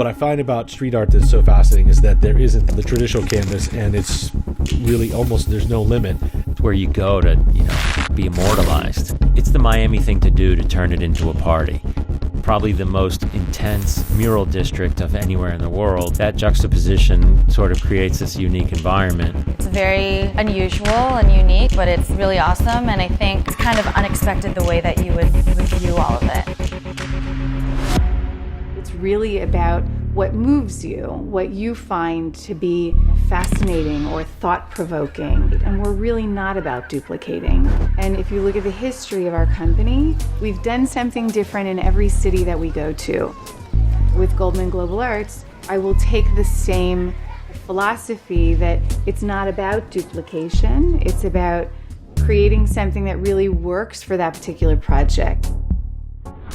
What I find about street art that's so fascinating is that there isn't the traditional canvas, and it's really almost, there's no limit. It's where you go to, be immortalized. It's the Miami thing to do to turn it into a party. Probably the most intense mural district of anywhere in the world. That juxtaposition sort of creates this unique environment. It's very unusual and unique, but it's really awesome, and I think it's kind of unexpected the way that you would view all of it. It's really about what moves you, what you find to be fascinating or thought-provoking. And we're really not about duplicating. And if you look at the history of our company, we've done something different in every city that we go to. With Goldman Global Arts, I will take the same philosophy that it's not about duplication, it's about creating something that really works for that particular project.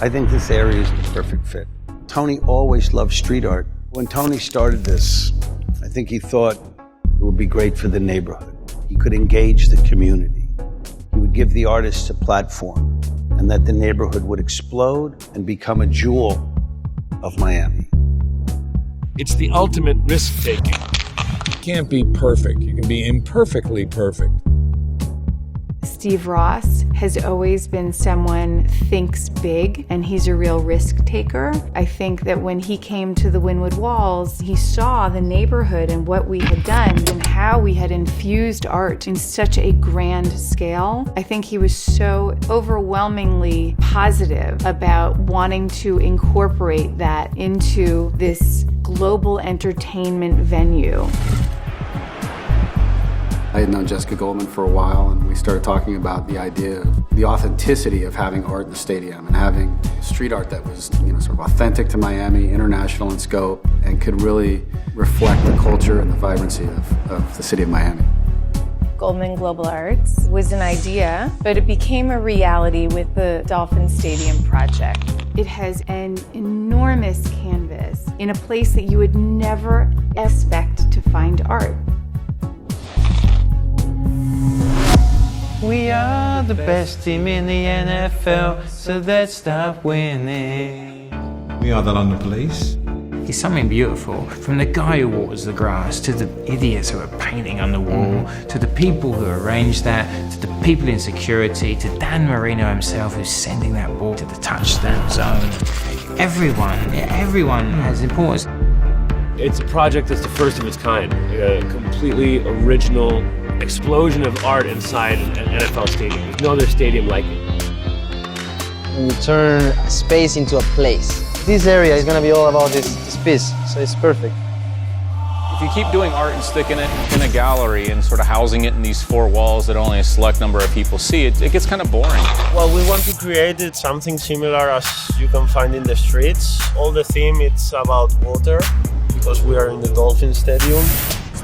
I think this area is the perfect fit. Tony always loved street art. When Tony started this, I think he thought it would be great for the neighborhood. He could engage the community. He would give the artists a platform, and that the neighborhood would explode and become a jewel of Miami. It's the ultimate risk-taking. You can't be perfect. You can be imperfectly perfect. Steve Ross has always been someone who thinks big, and he's a real risk taker. I think that when he came to the Wynwood Walls, he saw the neighborhood and what we had done and how we had infused art in such a grand scale. I think he was so overwhelmingly positive about wanting to incorporate that into this global entertainment venue. I had known Jessica Goldman for a while, and we started talking about the idea of the authenticity of having art in the stadium and having street art that was, sort of authentic to Miami, international in scope, and could really reflect the culture and the vibrancy of the city of Miami. Goldman Global Arts was an idea, but it became a reality with the Dolphin Stadium project. It has an enormous canvas in a place that you would never expect to find art. We are the best team in the NFL, so let's stop winning. We are the London Police. It's something beautiful. From the guy who waters the grass, to the idiots who are painting on the wall, to the people who arranged that, to the people in security, to Dan Marino himself who's sending that ball to the touchdown zone. Everyone has importance. It's a project that's the first of its kind, a completely original explosion of art inside an NFL stadium. There's no other stadium like it. And you turn a space into a place. This area is going to be all about this piece, so it's perfect. If you keep doing art and sticking it in a gallery and sort of housing it in these four walls that only a select number of people see, it gets kind of boring. Well, we want to create something similar as you can find in the streets. All the theme, it's about water, because we are in the Dolphin Stadium.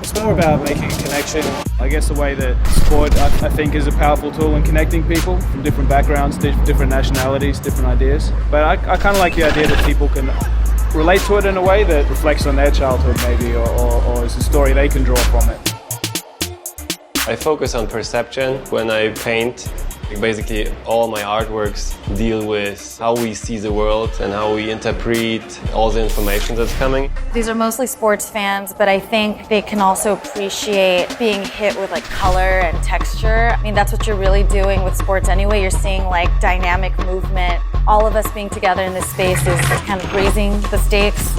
It's more about making a connection. I guess the way that sport, I think, is a powerful tool in connecting people from different backgrounds, different nationalities, different ideas. But I kind of like the idea that people can relate to it in a way that reflects on their childhood maybe, or is a story they can draw from it. I focus on perception when I paint. Basically, all my artworks deal with how we see the world and how we interpret all the information that's coming. These are mostly sports fans, but I think they can also appreciate being hit with color and texture. I mean, that's what you're really doing with sports anyway. You're seeing dynamic movement. All of us being together in this space is kind of raising the stakes.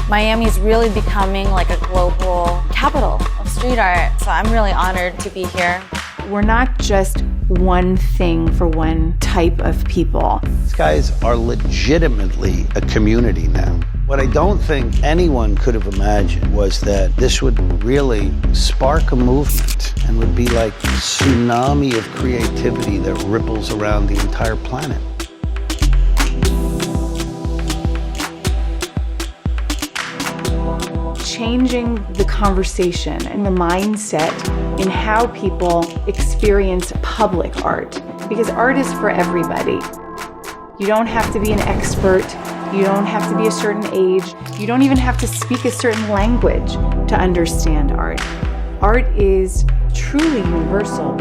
Miami is really becoming a global capital of street art, so I'm really honored to be here. We're not just one thing for one type of people. These guys are legitimately a community now. What I don't think anyone could have imagined was that this would really spark a movement and would be like a tsunami of creativity that ripples around the entire planet. Changing the conversation and the mindset in how people experience public art. Because art is for everybody. You don't have to be an expert. You don't have to be a certain age. You don't even have to speak a certain language to understand art. Art is truly universal.